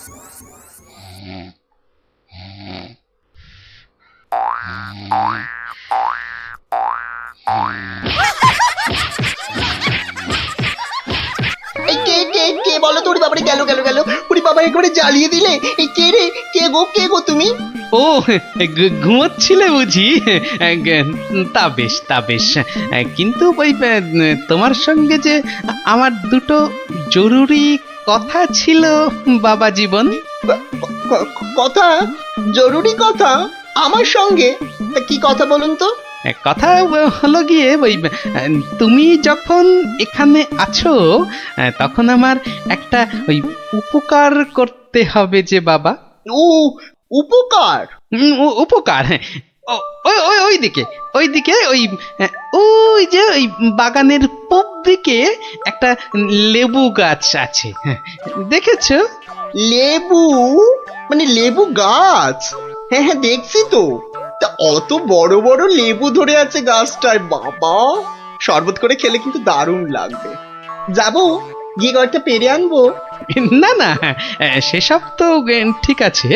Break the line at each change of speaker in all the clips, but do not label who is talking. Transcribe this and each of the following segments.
এই কে কে কে বলো তো? ওরে বাবারে, গেল গেল গেল! ওরে বাবা, একবারে জ্বালিয়ে দিলে! এই কে রে? কে গো তুমি?
ও, ঘুমোচ্ছিলে বুঝি? তা বেশ, তা বেশ। কিন্তু ওই তোমার সঙ্গে যে আমার দুটো জরুরি কথা ছিল বাবা জীবন।
কথা? জরুরি কথা? আমার সঙ্গে? তা কি কথা বলুন তো?
কথা হলো গিয়ে ওই তুমি যখন এখানে আছো তখন আমার একটা ওই উপকার করতে হবে যে বাবা।
ও, উপকার?
উপকার, হ্যাঁ। ওই ওই ওইদিকে ওই যে ওই বাগানের পূব দিকে একটা লেবু গাছ আছে, দেখেছো?
লেবু? মানে লেবু গাছ? হ্যাঁ হ্যাঁ, দেখছি তো। তা অত বড় বড় লেবু ধরে আছে গাছটায়, বাবা! শরবত করে খেলে কিন্তু দারুণ লাগবে। যাবো, গিয়ে কয়েকটা পেরে আনবো।
না না, সেসব তো ঠিক আছে,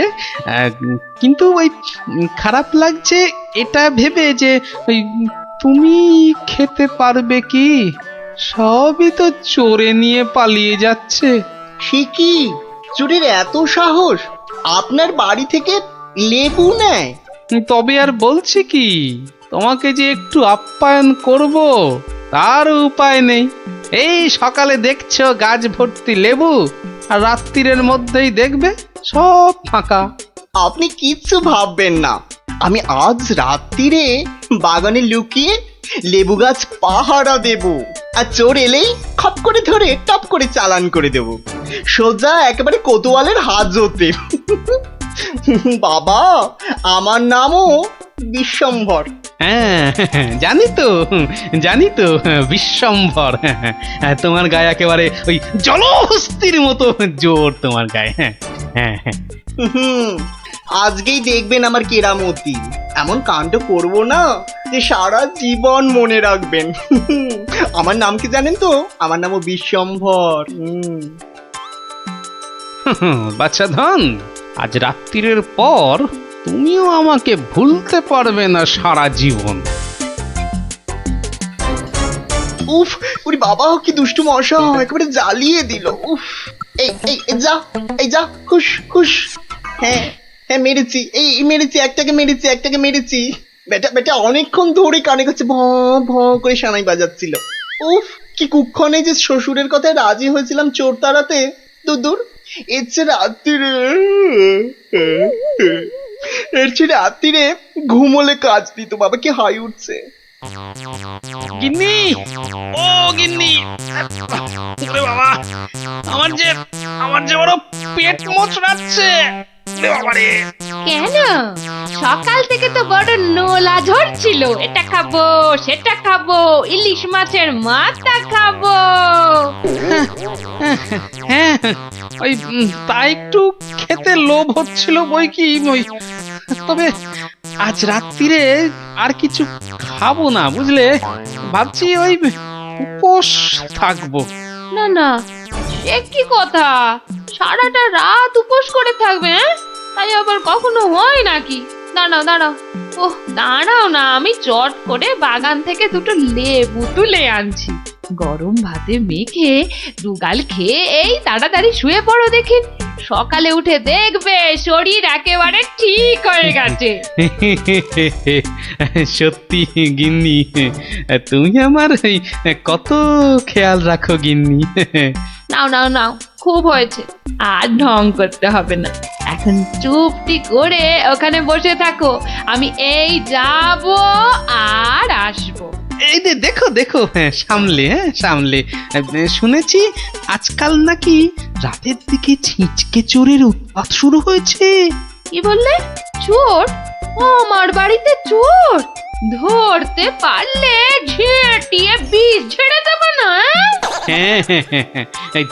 কিন্তু ওই খারাপ লাগছে এটা ভেবে যে ওই তুমি খেতে পারবে কি? সবই তো চোরে নিয়ে পালিয়ে যাচ্ছে।
সে কি? চোরের এত সাহস? আপনার বাড়ি থেকে লেবু নেয়?
তবে আর বলছি কি, তোমাকে যে একটু আপ্যায়ন করব তার উপায় নেই। এই সকালে দেখছো গাছ ভর্তি লেবু, আর রাত্রিরের মধ্যেই দেখবে সব ফাঁকা।
আপনি কিচ্ছু ভাববেন না, আমি আজ রাত্রিরে বাগানে লুকিয়ে লেবু গাছ পাহারা দেব, আর চোর এলেই খপ করে ধরে টপ করে চালান করে দেব, সোজা একেবারে কোতোয়ালের হাজতে। বাবা, আমার নামও বিশ্বম্ভর।
হ্যাঁ, জানি তো বিশ্বম্ভর। তোমার গায়ে একেবারে ওই জলহস্তির মতো জোর তোমার গায়ে। হ্যাঁ হ্যাঁ হ্যাঁ।
হুম, আজকেই দেখবেন আমার কেরামতি। এমন কাণ্ড করব না যে সারা জীবন মনে রাখবেন। আমার নাম কি জানেন তো? আমার নামও বিশ্বম্ভর।
বাচ্চা ধন, আজ রাত্রিরের পর তুমিও আমাকে ভুলতে পারবে না সারা জীবন।
উফ, ওরে বাবা, কি দুষ্টু মশা! একেবারে জ্বালিয়ে দিল। উফ! এই এই এই, যা, এই যা, হুশ হুশ! হ্যাঁ হ্যাঁ, মেরেছি, মেরেছি, একটাকে মেরেছি। বেটা বেটা অনেকক্ষণ ধরে কানে কাছে ভ ভ করে সানাই বাজাচ্ছিল। উফ, কি কুক্ষণে যে শ্বশুরের কথায় রাজি হয়েছিলাম চোর তাড়াতে! দূর, এর চেয়ে রাত্রিরে ঘুমোলে কাজ দিত। বাবা, কি হাই উঠছে!
গিন্নি, ও গিন্নি, ওরে বাবা, আমার যে বড় পেট মোচড়াচ্ছে।
কেন? সকাল থেকে তো বড় নোলা ঝরছিল, এটা খাবো সেটা খাবো, ইলিশ মাছের মাথা খাবো।
হ্যাঁ, ওই তা একটু খেতে লোভ হচ্ছিল বই কি, ওই তবে আজ রাত্রিরে আর কিছু খাবো না, বুঝলে? ভাবছি ওই উপোস থাকবো।
না না, সে কি কথা? সারাটা রাত উপোস করে থাকবে? তাই আবার কখনো হয় নাকি? দাঁড়াও, ওহ দাঁড়াও না, আমি চট করে বাগান থেকে দুটো লেবু তুলে আনছি। গরম ভাতে মেখে দুগাল খেয়ে এই তাড়াতাড়ি শুয়ে পড়ো দেখি, সকালে উঠে দেখবে শরীর একেবারে ঠিক হয়ে গেছে।
সত্যি গিন্নি, তুমি আমার কত খেয়াল রাখো গিন্নি।
নাও, খুব হয়েছে, আর ঢং করতে হবে না। এখন চুপটি করে ওখানে বসে থাকো, আমি এই যাব আর আসবো।
এই যে দেখো, সামলে। শুনেছি আজকাল নাকি রাতের দিকে ছিঁচকে চোরের উৎপাত শুরু হয়েছে।
কি বললে? চোর? ও, আমার বাড়িতে চোর? ধরতে পারলে ঝেঁটিয়ে বিষ ছেড়ে দেবো না?
হ্যাঁ,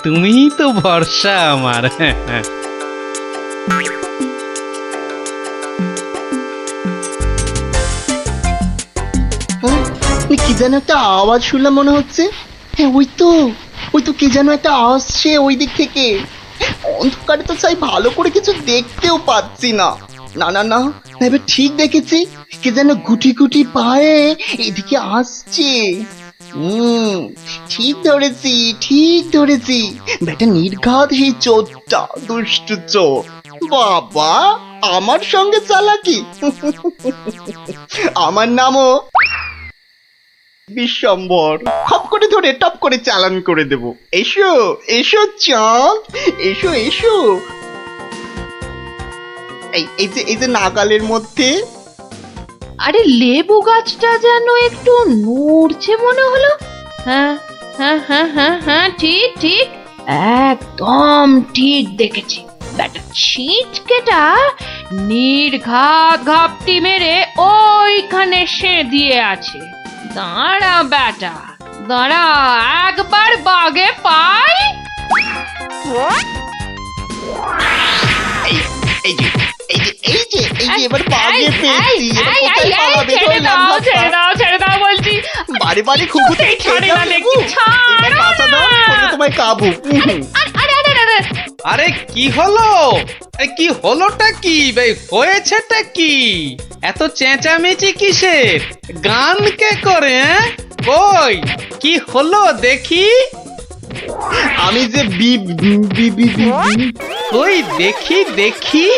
তুমিই তো ভরসা আমার।
কি যেন একটা আওয়াজ শুনলাম মনে হচ্ছে। হ্যাঁ, ওই তো কি যেন একটা আসছে ওই দিক থেকে। অন্ধকারে তো চাই ভালো করে কিছু দেখতেও পাচ্ছি না। না না না, এবার ঠিক দেখেছি, কে যেন গুটি গুটি পায়ে এদিকে আসছে। ঠিক ধরেছি, ঠিক ধরেছি, বেটা নির্ঘাত এই চোরটা, দুষ্টু চোর। বাবা, আমার সঙ্গে চালাকি। আমার নামও বিশ্বম্বর। খপ করে ধরে টপ করে চালান করে দেব। এসো এসো চাঁদ, এসো এসো। এই যে নাগালের মধ্যে।
আরে লেবু গাছটা যেন একটু নড়ছে মনে হলো। হ্যাঁ হ্যাঁ হ্যাঁ হ্যাঁ হ্যাঁ, ঠিক ঠিক, একদম ঠিক দেখেছি। ব্যাটা ছিটকেটা নির্ঘাত ঘাপটি মেরে ওইখানে সে দিয়ে আছে। দাঁড়া ব্যাটা, দাঁড়া, একবার বাগে পাই।
এই এই যে এই যে এই যে এই যে এবার বাগে
এই,
পেয়েছি। এবার
এই,
কোথায়
এই, এই,
পালাবে?
ছেড়ে
ধরলাম
দাও,
ধাক্কা।
ছেড়ে দাও, ছেড়ে দাও বলছি।
বারে বারে খুকুতে
ছাড়ে না দেখছি, ছাড়ো
কাঁচা দাও,
না।
করে তোমায় কাবু।
আরে আরে আরে আরে,
আরে কি হলো? কি হলোটা কি ভাই, হয়েছেটা কি? এত চেঁচামেচি কিসের? গান কে করে? কই কি হলো দেখি?
আমি যে বি বি বি বি বি-
কই দেখি দেখি।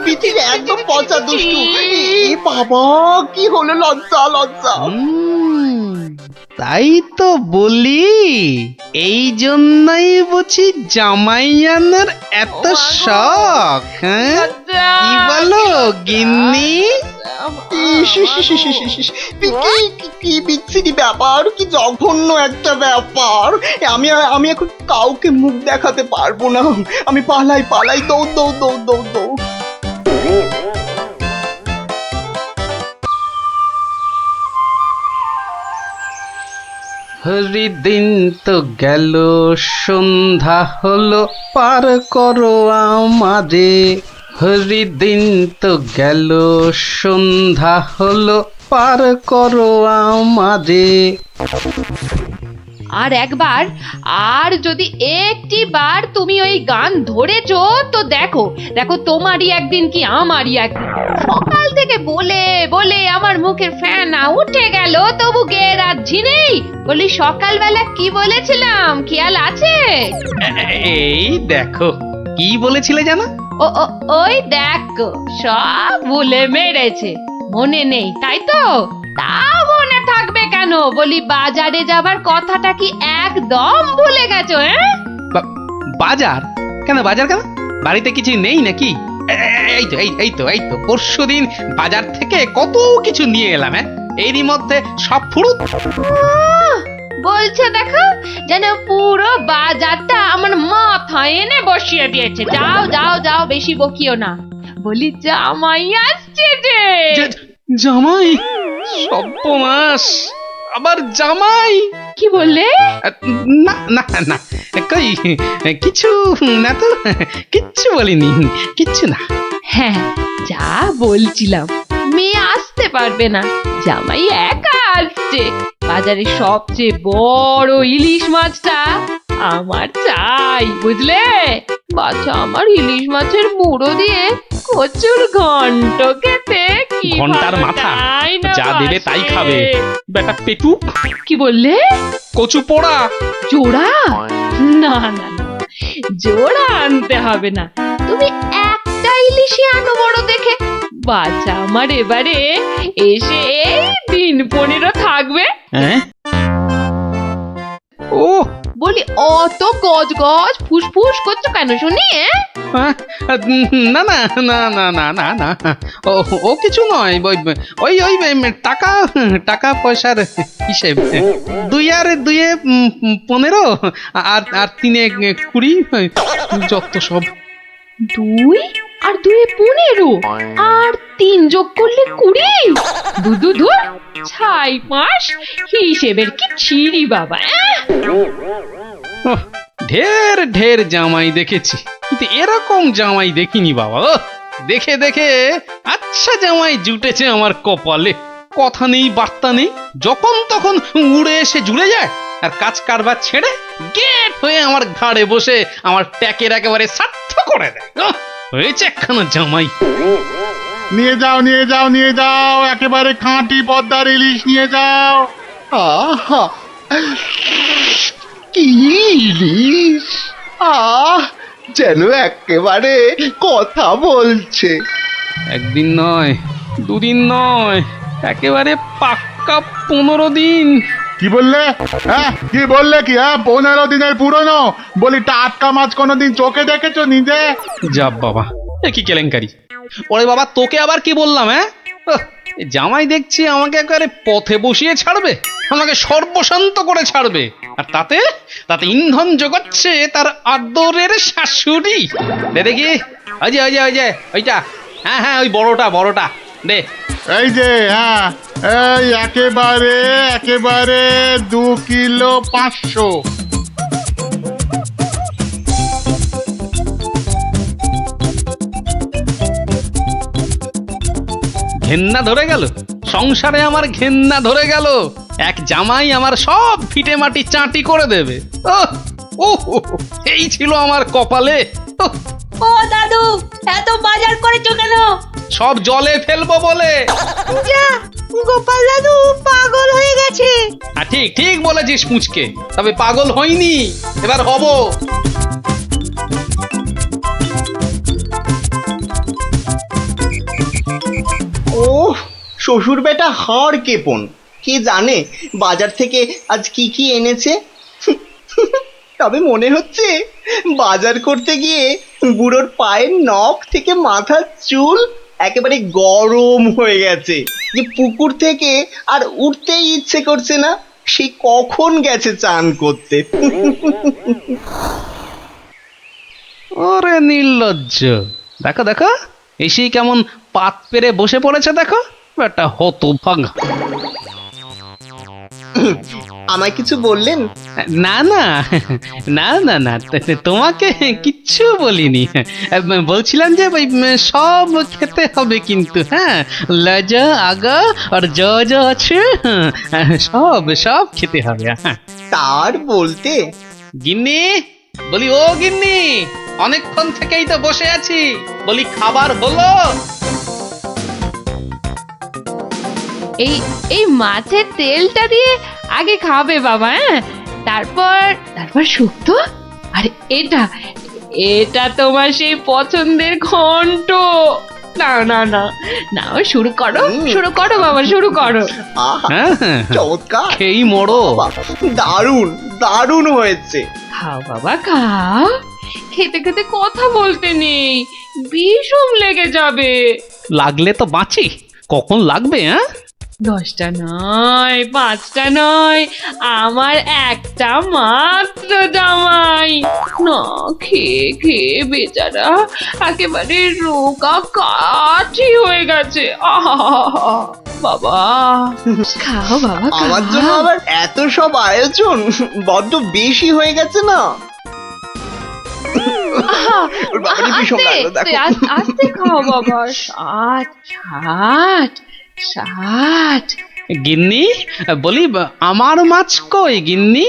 বিচিরি একদম পচা দুষ্টু। এ বাবা, কি হলো? লজ্জা লজ্জা।
তাই তো বলি, এই জন্যই বুঝি জামাইয়ানের এত শখ। হ্যাঁ, কি বলো গিন্নি?
ইস, ইস, ইস, ইস, ইস, ইস, কি বিচ্ছিরি ব্যাপার, কি জঘন্য একটা ব্যাপার। আমি এখন কাউকে মুখ দেখাতে পারবো না। আমি পালাই পালাই, দৌড় দৌড় দৌড় দৌড় দৌড়।
হরিদিন তো গেল, সন্ধ্যা হলো, পার করো আমারে। হরিদিন তো গেল, সন্ধ্যা হলো, পার করো আমারে।
আর একবার, আর যদি একটি বার তুমি ওই গান ধরেছো তো দেখো দেখো, তোমারই একদিন কি আমারই একদিন। সকাল থেকে বলে বলে আমার মুখের ফেনা উঠে গেল, তবু গেয়ে রাখছি নেই। বলি সকালবেলা কি বলেছিলাম, খেয়াল আছে?
এই দেখো, কি বলেছিলে জানো?
ও ও, ওই দেখো, সব ভুলে মেরেছে, মনে নেই তাই তো? তা মনে থাকবে কেন? বলি বাজারে যাবার কথাটা কি একদম ভুলে গেছো?
বাজার কেন? বাজার কেন? বাড়িতে কিছু নেই নাকি? এই তো পরশুদিন বাজার থেকে কত কিছু নিয়ে এলাম। এরই মধ্যে সব ফুরুত।
বলছে দেখো, যেন পুরো বাজারটা আমার মাথায় এনে বসিয়ে দিয়েছে। যাও যাও যাও, বেশি বকিও না। বলি জামাই আসছে যে।
জামাই? সর্বনাশ, আবার জামাই?
কি বললে?
না না না, কই কিছু না তো, কিচ্ছু বলিনি, কিচ্ছু না।
হ্যাঁ, যা বলছিলাম, মেয়ে আসতে পারবে না, জামাই একা আসছে। বাজারে সবচেয়ে বড় ইলিশ মাছটা আমার চাই, বুঝলে? বাচ্চা আমার ইলিশ মাছের মুড়ো দিয়ে কচুর ঘন্ট খেতে কি
ঘন্টার
ভালো
মাথা,
তাই না
যা দেবে তাই
বাসে?
খাবে। বেটা পেটু।
কি বললে?
কচু পোড়া?
জোড়া? না না না, জোড়া আনতে হবে না, তুমি একটা ইলিশই আনো বড় দেখে। বাচ্চা আমার এবারে এসে এই দিন 15 থাকবে।
হ্যাঁ? ও
বলি অত গজ গজ ফুসফুস করছো কেন শুনি?
না না না না না না না, ও কিছু নয়। ওই ওই টাকা টাকা পয়সার হিসেব। 2 আর 2 15, আর 3 20, যত সব।
2 আর 2 15, আর 3 যোগ করলে 20। দুদু ছাই মাস হিসেবের কি ছিরি বাবা।
ঢের ঢের জামাই দেখেছি, কিন্তু এরকম জামাই দেখিনি বাবা। দেখে দেখে আচ্ছা জামাই জুটেছে আমার কপালে। কথা নেই বার্তা নেই, যখন তখন উড়ে এসে জুড়ে যায়। আর কাজ কারবার ছেড়ে গেট হয়ে আমার ঘাড়ে বসে আমার ট্যাকের একেবারে সার্থ করে দেয়। হয়েছে একখানা জামাই।
নিয়ে যাও নিয়ে যাও নিয়ে যাও, একেবারে খাঁটি পদ্মার ইলিশ নিয়ে যাও।
আহা, কি ইলিশ! যেন একেবারে কথা বলছে।
একদিন নয়, দুদিন নয়, একেবারে পাক্কা 15 দিন।
কি বললে? হ্যাঁ কি বললে? কি 15 দিনের পুরনো? বলি টাটকা মাছ কোনোদিন চোখে দেখেছো নিজে?
যা বাবা, এ কি কেলেঙ্কারি! ওরে বাবা, তোকে আবার কি বললাম? এ জামাই দেখছি আমাকে একেবারে পথে বসিয়ে ছাড়বে, আমাকে সর্বশান্ত করে ছাড়বে। আর তাতে তাতে ইন্ধন জোগাচ্ছে তার আদরের শাশুড়ি। দে দেখি, ওই যে ওই যে ওই যে ওইটা, হ্যাঁ হ্যাঁ, ওই বড়টা বড়টা দে।
এই যে এই একেবারে একেবারে 2 কিলো 500।
ঘেন্না ধরে গেল, সংসারে আমার ঘেন্না ধরে গেল। এক জামাই আমার সব ফিটে মাটি চাঁটি করে দেবে। এই ছিল আমার কপালে।
ও দাদু, এত বাজার করেছো কেন?
সব জলে ফেলবো বলে।
যা, গোপাল দাদু পাগল হয়ে গেছে।
ঠিক ঠিক বলেছিস পুচকে, তবে পাগল হইনি, এবার হব।
ও শ্বশুর বেটা হাড় কেপন, কে জানে বাজার থেকে আজ কি কি এনেছে। তবে মনে হচ্ছে বাজার করতে গিয়ে বুড়োর পায়ের নখ থেকে মাথার চুল একেবারে গরম হয়ে গেছে, যে পুকুর থেকে আর উঠতেই ইচ্ছে করছে না। সে কখন গেছে চান করতে।
ওরে নির্লজ্জ, দেখো দেখো, এসেই কেমন পাত পেরে বসে পড়েছে দেখো, একটা হতভাগা।
আমায় কিছু বললেন?
না না না না না, তোমাকে কিচ্ছু বলিনি। বলছিলাম যে ওই সব খেতে হবে কিন্তু, হ্যাঁ, লজা আগা আর যা যা আছে সব সব খেতে হবে। হ্যাঁ,
তার বলতে
গিন্নি, বলি ও গিন্নি, অনেকক্ষণ থেকেই তো বসে আছি, বলি খাবার হলো?
এই এই মাছের তেলটা দিয়ে আগে খাবে বাবা, হ্যাঁ, তারপর তারপর শুক্তো। আর এটা এটা তোমার সেই পছন্দের ঘন্ট। না না না না, শুরু করো শুরু করো বাবা, শুরু করো।
আহা,
হ্যাঁ হ্যাঁ,
চমৎকার,
খেয়েই মরো।
বাবা, দারুণ দারুণ হয়েছে।
খাও বাবা খাও, খেতে খেতে কথা বলতে নেই, বিষম লেগে যাবে।
লাগলে তো বাঁচি, কখন লাগবে? হ্যাঁ,
10টা নয়, 5টা নয়, আমার একটা মাত্র জামাই। না খেয়ে খেয়ে বেচারা একেবারে রোগা কাঠি হয়ে গেছে। আহা বাবা, খাও বাবা
আমার জন্য
খাও।
আবার এত সব আয়োজন বড্ড বেশি হয়ে গেছে না?
আহা,
ওর বাবারই ভীষণ
আস্তে,
লাগলো, দেখো।
আস্তে খাও বাবা। 60 60।
গিন্নি, বলি আমার মাছ কই গিন্নি?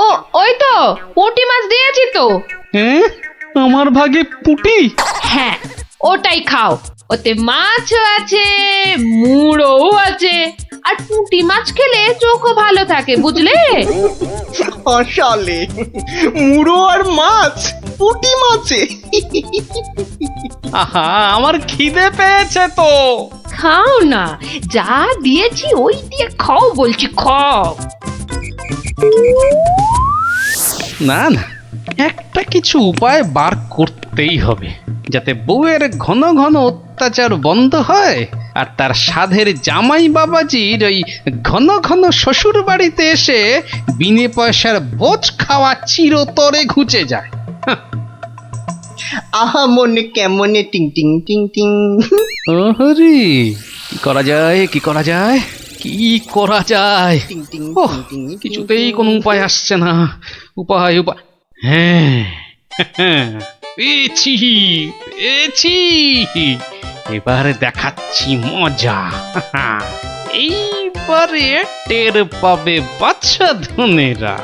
ও ওই তো পুঁটি মাছ দিয়েছি তো।
হ্যাঁ, আমার ভাগে পুটি?
হ্যাঁ, ওটাই খাও, ওতে মাছও আছে, মুড়োও আছে, আর পুঁটি মাছ খেলে চোখও ভালো থাকে, বুঝলে?
আসলে মুড়ো আর মাছ, পুঁটি মাছে।
আহা, আমার খিদে পেয়েছে তো।
খাও না, যা দিয়েছি ওই দিয়ে খাও বলছি, খাও।
না না, একটা কিছু উপায় বার করতেই হবে, যাতে বউয়ের ঘন ঘন অত্যাচার বন্ধ হয়, আর তার সাধের জামাই বাবাজির ওই ঘন ঘন শ্বশুর বাড়িতে এসে বিনে পয়সার ভোজ খাওয়া চিরতরে ঘুচে যায়।
আহা মনে কেমনে টিং টিং টিং টিং।
ওহরি, কি করা যায়, কি করা যায়, কি করা যায়?
টিং টিং
ওহ,
টিং টিং,
কিছুতেই কোনো উপায় আসছে না। উপায় উপায়, হ্যাঁ, পেয়েছি পেয়েছি, এবার দেখাচ্ছি মজা। এইবারে টের পাবে বাচ্চা ধনেরা।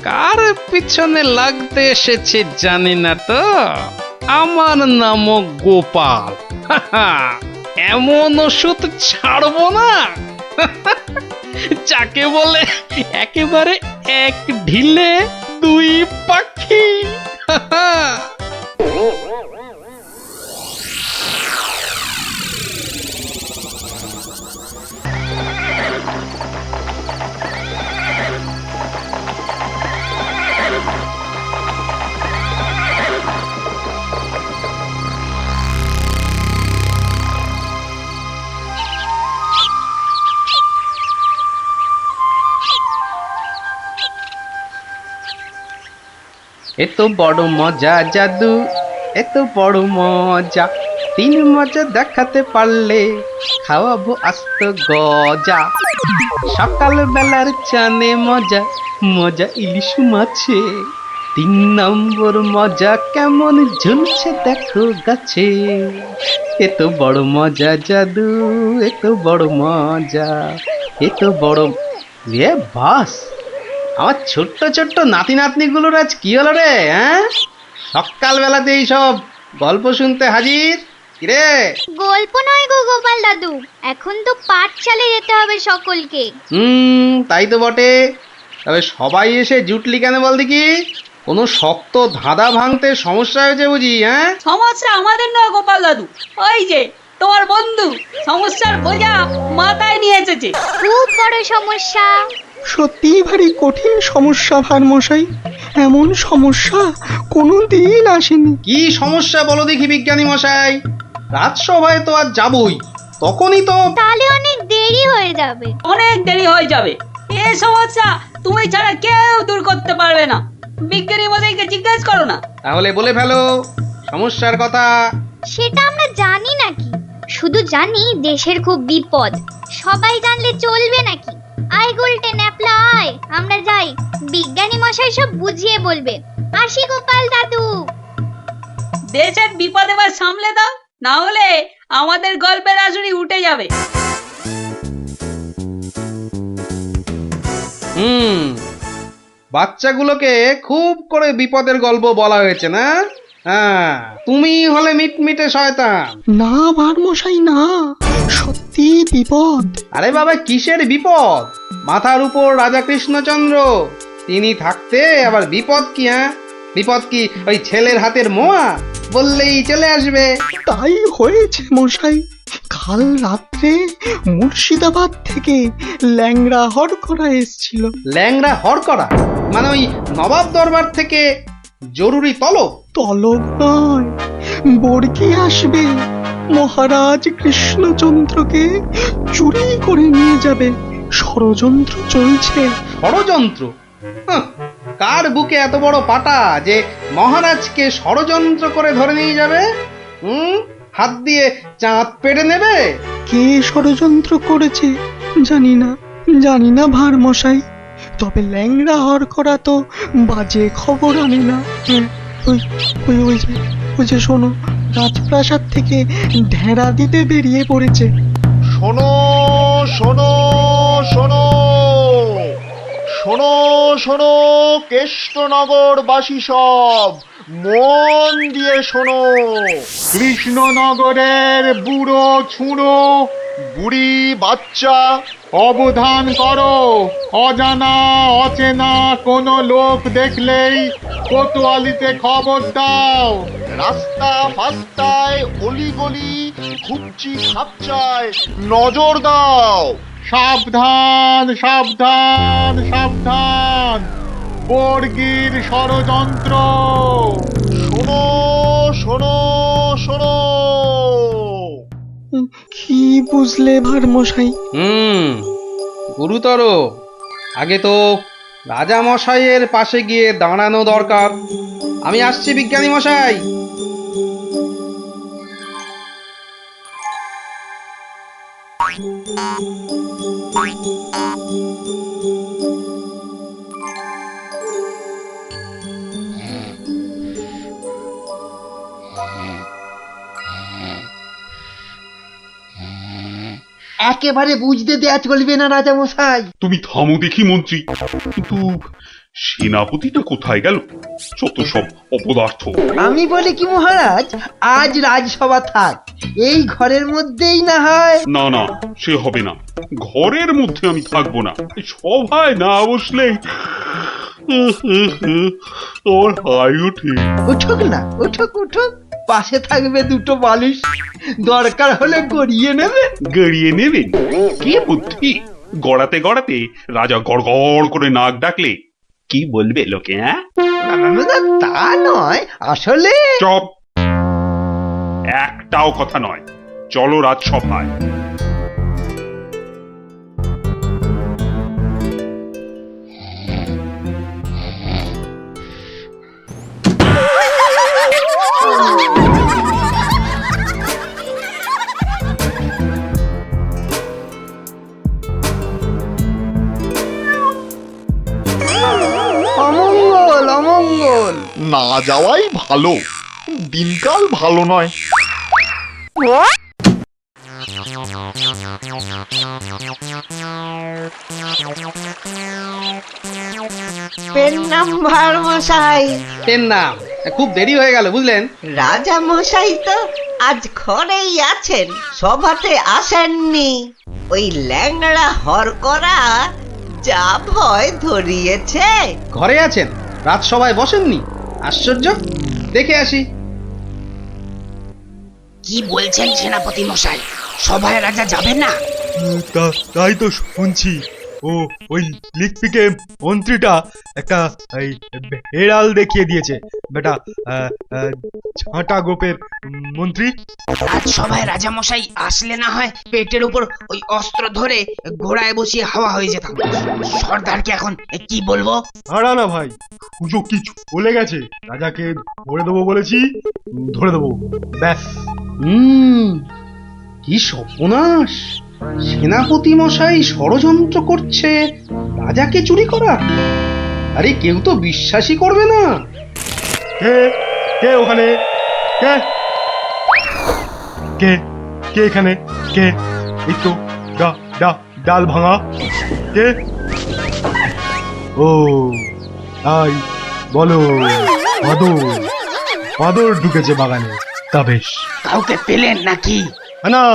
কার পিছনে লাগতে এসেছে জানি না তো, আমার নামও গোপাল। এমন ওষুধ ছাড়বো না যাকে বলে একেবারে এক ঢিলে দুই পাখি। এত বড় মজা জাদু, এত বড় মজা, তিন মজা দেখাতে পারলে খাওয়াবো আস্ত গজা। সকাল বেলার চানে মজা, মজা ইলিশ মাছে, 3 নম্বর মজা কেমন ঝুলছে দেখো গাছে। এত বড় মজা জাদু, এত বড় মজা, এত বড়। এ বাস, আমার ছোট্ট ছোট্ট নাতি নাতনিগুলোর আজ কি হলো রে? হ্যাঁ, সকাল বেলাতেই সব গল্প শুনতে হাজির। কিরে?
গল্প নয় গো গোপাল দাদু, এখন তো পাঠশালে যেতে হবে সকলকে।
তাই তো বটে। তবে সবাই এসে জুটলি কেন বল দেখি? কোনো শক্ত ধাঁধা ভাঙতে সমস্যা হয়েছে বুঝি? হ্যাঁ,
সমস্যা আমাদের নয় গোপাল দাদু, ওই যে তোমার বন্ধু সমস্যার বোঝা মাথায় নিয়ে এসেছে।
খুব বড় সমস্যা।
সত্যিই ভারী কঠিন সমস্যা ভারমশাই, এমন সমস্যা কোনোদিন আসেনি।
কি সমস্যা বলো দেখি বিজ্ঞানী মশাই? রাজসভায় তো আজ যাবই, তখনই তো।
তাহলে অনেক দেরি হয়ে যাবে।
অনেক দেরি হয়ে যাবে। এই সমস্যা তুমি ছাড়া কেউ দূর করতে পারবে না। বিজ্ঞানী মশাইকে জিজ্ঞেস করো না।
তাহলে বলে ফেলো সমস্যার কথা।
সেটা আমরা জানি নাকি, শুধু জানি দেশের খুব বিপদ। সবাই জানলে চলবে নাকি? আয় গুলটে ন্যাপলা আয়, আমরা যাই, বিজ্ঞানী মশাই সব বুঝিয়ে বলবে। আসি গোপাল দাদু।
দেশের বিপদ এবার সামলে দাও, না হলে আমাদের গল্পের আসরই উঠে যাবে।
বাচ্চাগুলোকে খুব করে বিপদের গল্প বলা হয়েছে না? হ্যাঁ, তুমি হলে মিটমিটে শয়তান।
না ভারমশাই না, সত্যি বিপদ।
আরে বাবা, কিসের বিপদ? মাথার উপর রাজা কৃষ্ণচন্দ্র, তিনি থাকতে আবার বিপদ কি? হ্যাঁ, বিপদ কি ওই ছেলের হাতের মোয়া বললেই চলে আসবে?
তাই হয়েছে মশাই। কাল রাত্রে মুর্শিদাবাদ থেকে ল্যাংড়া হরকরা এসছিল।
ল্যাংড়া হরকরা মানে ওই নবাব দরবার থেকে জরুরি তলব?
তলব নয়, বর্গি আসবে। মহারাজ কৃষ্ণচন্দ্রকে চুরি করে নিয়ে যাবে। ষড়যন্ত্র চলছে।
ষড়যন্ত্র? হাহ, কার বুকে এত বড় পাটা যে মহারাজকে ষড়যন্ত্র করে ধরে নিয়ে যাবে? হাত দিয়ে চাঁদ পেড়ে নেবে?
কে ষড়যন্ত্র করেছে জানি না ভারমশাই। তবে ল্যাংড়া হরকরা তো বাজে খবর আনে না। হ্যাঁ, ওই যে শোনো, রাজপ্রাসাদ থেকে ঢেড়া দিতে বেরিয়ে পড়েছে।
শোনো শোনো শোনো শোনো শোনো, কেষ্টনগরবাসী সব মন দিয়ে শোনো। কৃষ্ণনগরের বুড়ো ছুঁড়ো বুড়ি বাচ্চা, অবধান করো। অজানা অচেনা কোনো লোক দেখলেই কোতোয়ালিতে খবর দাও। রাস্তা ফাস্তায় অলিগলি ঘুপচি খাপচায় নজর দাও। সাবধান সাবধান সাবধান, বর্গির ষড়যন্ত্র। শোনো শোনো শোনো।
কি বুঝলে ভারমশাই?
গুরুতর। আগে তো রাজা মশাইয়ের পাশে গিয়ে দাঁড়ানো দরকার। আমি আসছি বিজ্ঞানী মশাই।
একেবারে বুঝতে দেয়া চলবে না রাজা মশাই।
তুমি থামো দেখি মন্ত্রী, কিন্তু সেনাপতিটা কোথায় গেল? যত সব অপদার্থ।
আমি বলি কি মহারাজ, আজ রাজসভা থাক, এই ঘরের মধ্যেই না হয়।
না না, সে হবে না। ঘরের মধ্যে আমি থাকবো না। এই সভায় না বসলে আমার হাই ওঠে।
উঠুক না, উঠুক উঠুক, পাশে থাকবে দুটো বালিশ, দরকার হলে গড়িয়ে নেবে।
গড়িয়ে নেবেন? কি বুদ্ধি! গড়াতে গড়াতে রাজা গড় গড় করে নাক ডাকলে কি বলবে লোকে? হ্যাঁ,
তা নয়, আসলে
চপ! একটাও কথা নয়। চলো রাজসভায়।
অমঙ্গল অমঙ্গল।
না যাওয়াই ভালো, দিনকাল ভালো নয়।
পেন নাম্বার মশাই,
এর নাম খুব দেরি হয়ে গেল বুঝলেন।
রাজা মশাই তো আজ ঘরেই আছেন, সভাতে আসেননি। ওই ল্যাংড়া হরকরা যা ভয় ধরিয়েছে।
ঘরে আছেন, রাজসভায় বসেননি? আশ্চর্য, দেখে আসি।
কি বলছেন সেনাপতি মশাই, সভায় রাজা যাবেন না?
তাই তো শুনছি। ওই লিকপিকে মন্ত্রীটা একটা এই হেড়াল দেখিয়ে দিয়েছে বেটা, ছাঁটা গোপের মন্ত্রী।
আজ সভায় রাজা মশাই আসলে না হয় পেটের উপর ওই অস্ত্র ধরে ঘোড়ায় বসিয়ে হাওয়া হয়ে যেতাম। সর্দারকে এখন কি বলবো?
হারা না ভাই, সুযোগ কি চলে গেছে। রাজাকে ধরে দেবো বলেছি, ধরে দেবো, ব্যাস।
কি সর্বনাশ! সেনাপতি মশাই ষড়যন্ত্র করছে রাজাকে চুরি করা। আরে কেউ তো বিশ্বাসই করবে না।
কে কে ওখানে? কে কে কে এখানে? কে? এই তো ডাল ভাঙা। কে? ও তাই বলো, বাদর ঢুকেছে বাগানে। তা বেশ।
কাউকে পেলেন নাকি?
না,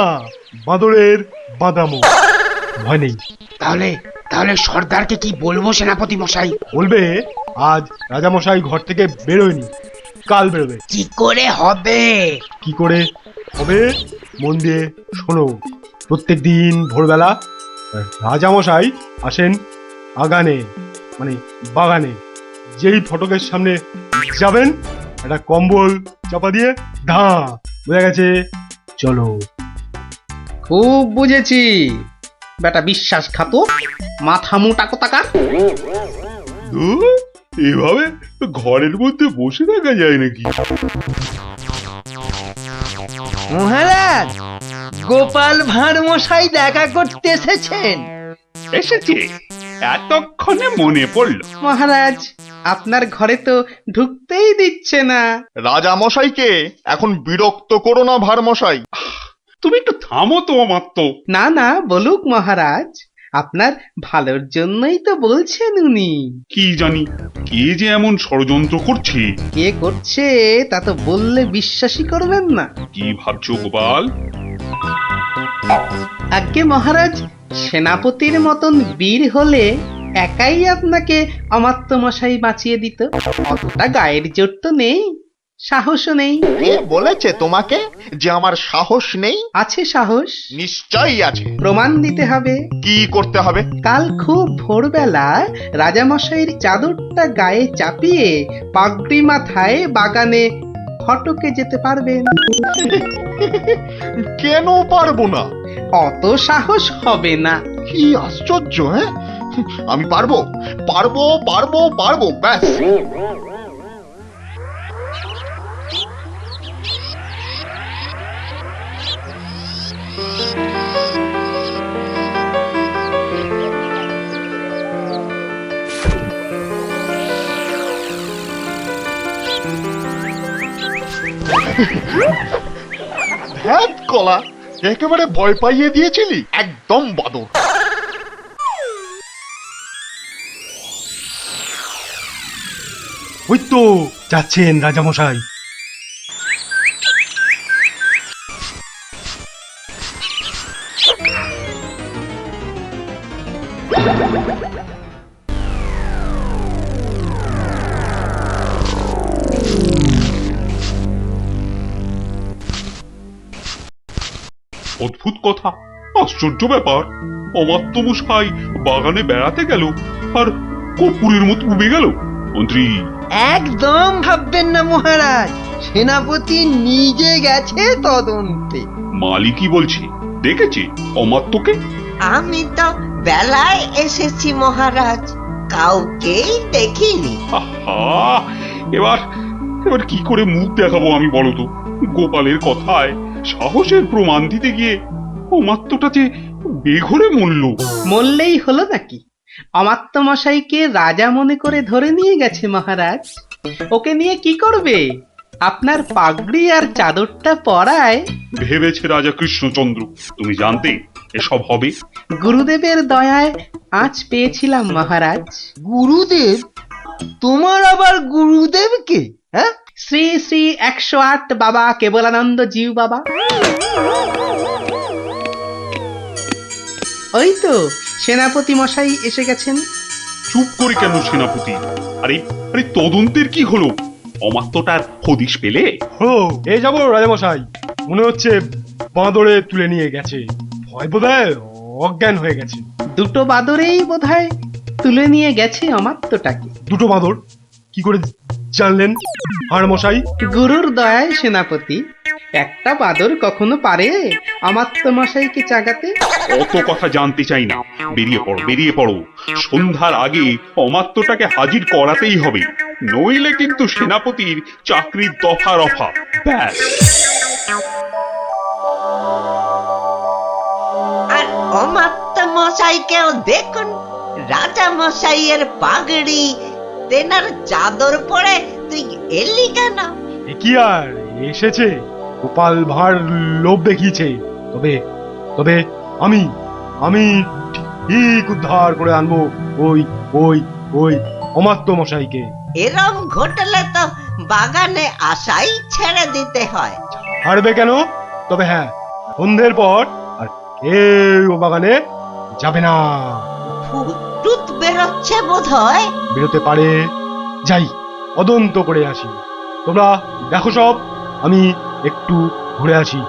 বাদরের বাদামো, ভয় নেই।
তাহলে তাহলে সর্দারকে কি বলবো সেনাপতি মশাই?
বলবে আজ রাজামশাই ঘর থেকে বেরোয়নি, কাল বেরোবে।
কি করে হবে?
কি করে হবে মন দিয়ে শোনো। প্রত্যেক দিন ভোরবেলা রাজামশাই আসেন আগানে, মানে বাগানে। যেই ফটকের সামনে যাবেন, একটা কম্বল চাপা দিয়ে বোঝা গেছে? চলো।
খুব বুঝেছি, বেটা বিশ্বাসঘাতক, মাথা মোটা কোথাকার।
এভাবে ঘরের মধ্যে বসে থাকা যায় নাকি?
মহারাজ, গোপাল ভাঁড় মশাই দেখা করতে এসেছেন।
এসেছে? এতক্ষণে মনে পড়লো।
মহারাজ, আপনার ঘরে তো ঢুকতেই দিচ্ছে না।
রাজা মশাইকে এখন বিরক্ত করো না ভার মশাই।
তুমি একটু থামো তো মাত্র।
না না, বলুক মহারাজ, আপনার ভালোর জন্যই তো বলছেন উনি।
কি জানি কে যে এমন ষড়যন্ত্র করছে।
কে করছে তা তো বললে বিশ্বাসই করবেন না।
কি ভাবছো গোপাল?
আজ্ঞে মহারাজ, সেনাপতির মতন বীর হলে একাই আপনাকে অমাত্য মশাই বাঁচিয়ে দিত। অতটা গায়ের জোর তো নেই, সাহসও নেই।
কে বলেছে তোমাকে যে আমার সাহস নেই?
আছে সাহস,
নিশ্চয়ই আছে।
প্রমাণ দিতে হবে।
কি করতে হবে?
কাল খুব ভোরবেলা রাজামশাইয়ের চাদরটা গায়ে চাপিয়ে পাগড়ি মাথায় বাগানে ফটকে যেতে পারবেন।
কেন পারবো না?
অত সাহস হবে না।
কি আশ্চর্য! হ্যাঁ, আমি পারবো পারবো পারবো পারবো, ব্যাস। ধ্যাৎ কলা, একেবারে ভয় পাইয়ে দিয়েছিলি, একদম বাদর।
ওই তো যাচ্ছেন রাজামশাই।
অদ্ভুত কথা, আশ্চর্য ব্যাপার। অমাত্যমশাই বাগানে বেড়াতে গেল আর কর্পূরের মতো উবে গেল। মন্ত্রী,
একদম ভাববেন না মহারাজ, সেনাপতি নিজে গেছে তদন্তে।
মালিকই বলছে দেখেছে অমাত্যকে।
আমি তো বেলায় এসেছি মহারাজ, কাউকেই দেখিনি।
আহা, এবার এবার কি করে মুখ দেখাবো আমি বলো তো? গোপালের কথায় সাহসের প্রমাণ দিতে গিয়ে অমাত্যটা যে বেঘরে মূল্য।
মরলেই হলো নাকি? অমাত্য মশাইকে রাজা মনে করে ধরে নিয়ে গেছে মহারাজ। ওকে নিয়ে কি করবে? আপনার পাগড়ি আর চাদরটা পরায়।
ভেবেছে রাজা কৃষ্ণচন্দ্র তুমি জানতে এসব হবে?
গুরুদেবের দয়ায় আঁচ পেয়েছিলাম মহারাজ।
গুরুদেব? তোমার আবার গুরুদেব কে? হ্যাঁ,
শ্রী শ্রী 108 বাবা কেবলানন্দ জিউ বাবা। ওই তো সেনাপতি মশাই এসে গেছেন।
চুপ করে কেন সেনাপতি? আরে আরে তদন্তের কি হলো? অমাত্যটার হদিশ পেলে?
ও এই যাবো রাজামশাই, মনে হচ্ছে বাঁদরে তুলে নিয়ে গেছে। ভয় বোধহয় অজ্ঞান হয়ে গেছে।
দুটো বাদরেই বোধহয় তুলে নিয়ে গেছে অমাত্যটাকে।
দুটো বাঁদর কি করে জানলেন আর মশাই?
গুরুর দয়ায় সেনাপতি। একটা বাদর কখনো পারে অমাত্য মশাইকে জাগাতে?
অত কথা জানতে চাই না, বেরিয়ে পড়ো বেরিয়ে পড়ো। সন্ধ্যার আগে অমাত্যটাকে হাজির করাতেই হবে, নইলে কিন্তু সেনাপতির চাকরির দফা রফা। ব্যাস।
আর অমাত্য মশাইকেও দেখুন, রাজা মশাইয়ের পাগড়ি তেনার চাদর পরে তুই এলি কেন?
এ কি আর এসেছে, গোপাল ভাঁড় লোভ দেখিয়েছে। তবে তবে আমি আমি ঠিক উদ্ধার করে আনবো ওই ওই ওই অমাত্য মশাইকে।
এরম ঘটলে তো বাগানে আসাই ছেড়ে দিতে হয়।
হারবে কেন? তবে হ্যাঁ, সন্ধ্যের পর আর কেউ বাগানে যাবে না।
ভূত টুত বেরোচ্ছে বোধ হয়।
বেরোতে পারে, যাই তদন্ত করে আসি। তোমরা দেখো সব, আমি একটু ঘুরে আসি।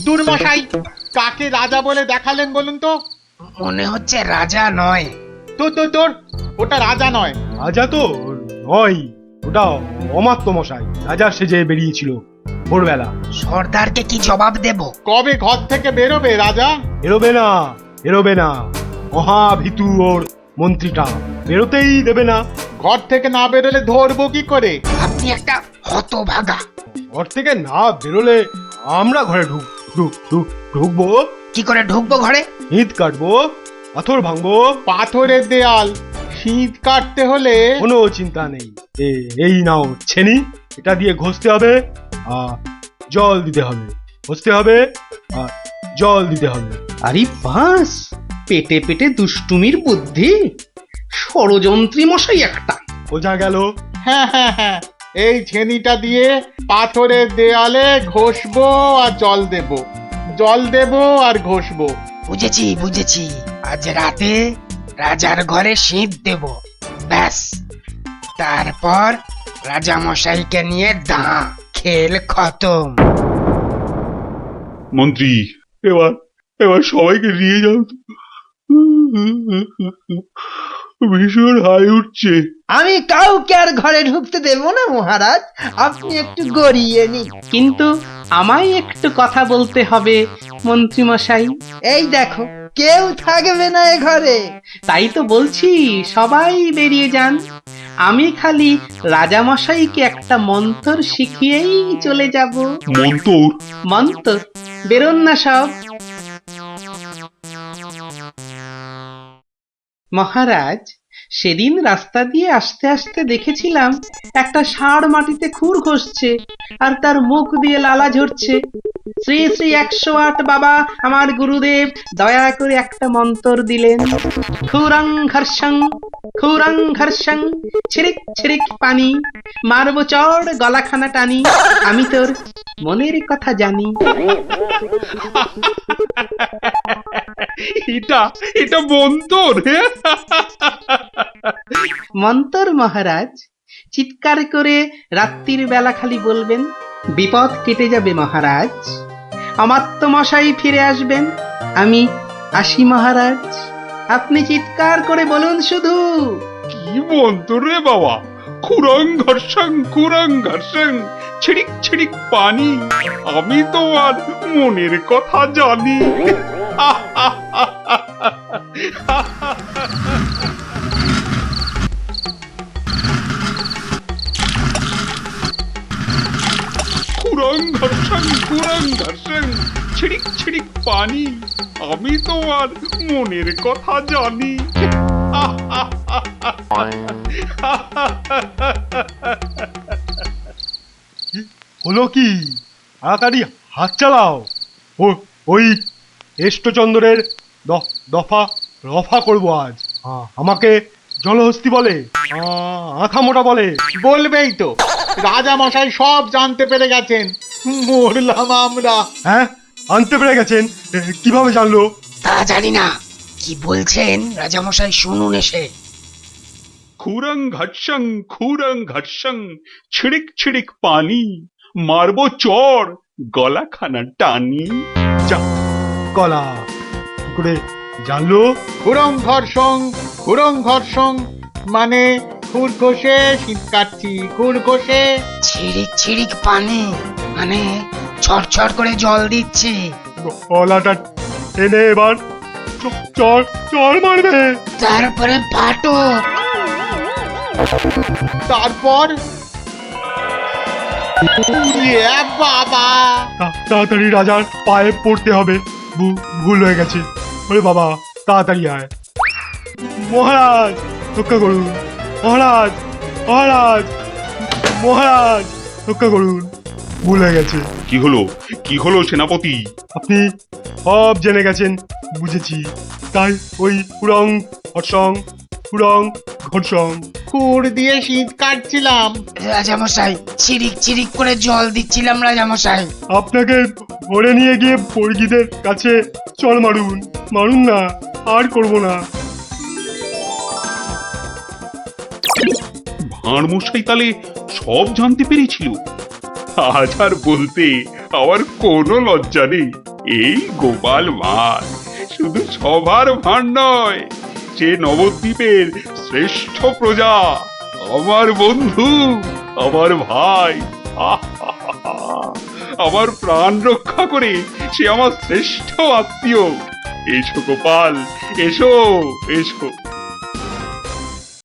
দুর্মশাই, কাকে রাজা বলে দেখালেন বলুন তো?
মনে হচ্ছে রাজা নয়।
তোর ওটা রাজা নয়।
রাজা তো নয়, ওটা অমাত্য মশাই রাজা সেজে বেরিয়েছিল ভোরবেলা।
সর্দারকে কি জবাব দেব?
কবে ঘর থেকে বেরোবে রাজা?
বেরোবে না, বেরোবে না। মহাভীতু ওর মন্ত্রীটা, বেরোতেই দেবে না।
ঘর থেকে না বেরোলে ধরবো কি করে?
আপনি একটা হতভাগা।
ঘর থেকে না বেরোলে আমরা ঘরে ঢুকবো।
কি করে ঢুকবো ঘরে?
ইট কাটবো, পাথর ভাঙবো।
পাথরের দেয়াল, শীত কাটতে হলে
কোনো চিন্তা নেই। এই নাও ছেনি, এটা দিয়ে ঘষতে হবে আর জল দিতে হবে, ঘষতে হবে আর জল দিতে হবে।
আরে বাস, পেটে পেটে দুষ্টুমির বুদ্ধি, ষড়যন্ত্রী মশাই একটা।
বোঝা গেল?
হ্যাঁ, এই ছেনিটা দিয়ে পাথরের দেয়ালে ঘষবো আর জল দেব আর ঘষবো।
বুঝেছি। আজ রাতে রাজার ঘরে শীত দেব, ব্যাস। তারপর রাজা মশাইকে নিয়ে দাঁ, খেল খতম।
মন্ত্রী, এবার এবার সবাইকে নিয়ে যাও তো। ভীষণ হাই উঠছে।
আমি কাউকে আর ঘরে ঢুকতে দেব না মহারাজ, আপনি একটু গড়িয়ে নিন।
কিন্তু আমায় একটু কথা বলতে হবে মন্ত্রী মশাই।
এই দেখো, কেউ থাকবে না এ ঘরে।
তাই তো বলছি, সবাই বেরিয়ে যান। আমি খালি রাজা মশাইকে একটা মন্ত্র শিখিয়েই চলে যাব।
মন্তর?
মন্ত্র, বেরোন না সব। মহারাজ, সেদিন রাস্তা দিয়ে আসতে আসতে দেখেছিলাম একটা ষাঁড় মাটিতে খুর ঘষছে আর তার মুখ দিয়ে লালা ঝরছে। শ্রী শ্রী 108 বাবা আমার গুরুদেব দয়া করে একটা মন্তর দিলেন। খুরং ঘর্ষং, খুরং ঘর্ষং, ছিরিক ছিরিক পানি, মারব চড় গলাখানা টানি, আমি তোর মনের কথা জানি।
এটা মন্তর?
মন্তর মহারাজ, চিৎকার করে রাত্রির বেলা খালি বলবেন, বিপদ কেটে যাবে মহারাজ, অমাত্য মশাই ফিরে আসবেন, আমি আসি মহারাজ। আপনি চিৎকার করে বলুন শুধু।
কি মন্তর রে বাবা? খুরং ঘর্ষং, খুরং ঘর্ষং, ছিড়িক ছিড়িক পানি, আমি তোমার মনের কথা জানি। খুরং ঘর্ষং, খুরং ঘর্ষং, ছিড়িক ছিড়িক পানি, আমি তোমার মনের কথা জানি।
হলো কি? তাড়াতাড়ি হাত চালাও। ওই এষ্টচন্দ্রের দফা রফা করবো আজ। আমাকে জলহস্তি বলে, আঁখা মোটা বলে।
বলবেই তো, রাজা মশাই সব জানতে পেরে গেছেন। মরলাম আমরা।
হ্যাঁ, আনতে পেরে গেছেন? কিভাবে জানলো?
তা জানি না, কি বলছেন রাজামশাই শুনুন এসে।
খুরং ঘর্ষং, খুরং ঘর্ষং, ছিড়িক ছিড়িক পানি, মারবো চড় গলাখানা টানি।
যা কলা, কি করে জানলো?
খুরং ঘর্ষং মানে খুর ঘষে শীত কাটছি, খুর ঘষে।
ছিড়িক ছিড়িক পানি মানে ছড়ছড় করে জল দিচ্ছে।
কলাটা টেনে এবার চড় মারবে।
তারপরে ফাটক।
তারপর বাবা,
তাড়াতাড়ি রাজার পায়ে পড়তে হবে। ভুল হয়ে গেছে। ওরে বাবা, তাড়াতাড়ি আয়। মহারাজ রক্ষা করুন, মহারাজ মহারাজ মহারাজ রক্ষা করুন, ভুল হয়ে গেছে।
কি হলো সেনাপতি?
আপনি সব জেনে গেছেন, বুঝেছি। তাই ওই পুরং ঘর্ষং, পুরং ঘর্ষং
খুর দিয়ে শীত কাটছিলাম।
রাজামশাই, চিরিক চিরিক করে জল দিচ্ছিলাম রাজামশাই।
আপনাকে ধরে নিয়ে গিয়ে বর্গীদের কাছে চল মারুন না, আর করব না।
ভাঁড় মশাই তাহলে সব জানতে পেরেছিল। আজ আর বলতে আমার কোনো লজ্জা নেই। এই গোপাল ভাঁড় শুধু সবার ভাঁড় নয়, সে নবদ্বীপের শ্রেষ্ঠ প্রজা, আমার বন্ধু, আমার ভাই, আমার প্রাণ রক্ষা করে সে আমার শ্রেষ্ঠ আত্মীয়। এসো গোপাল, এসো এসো।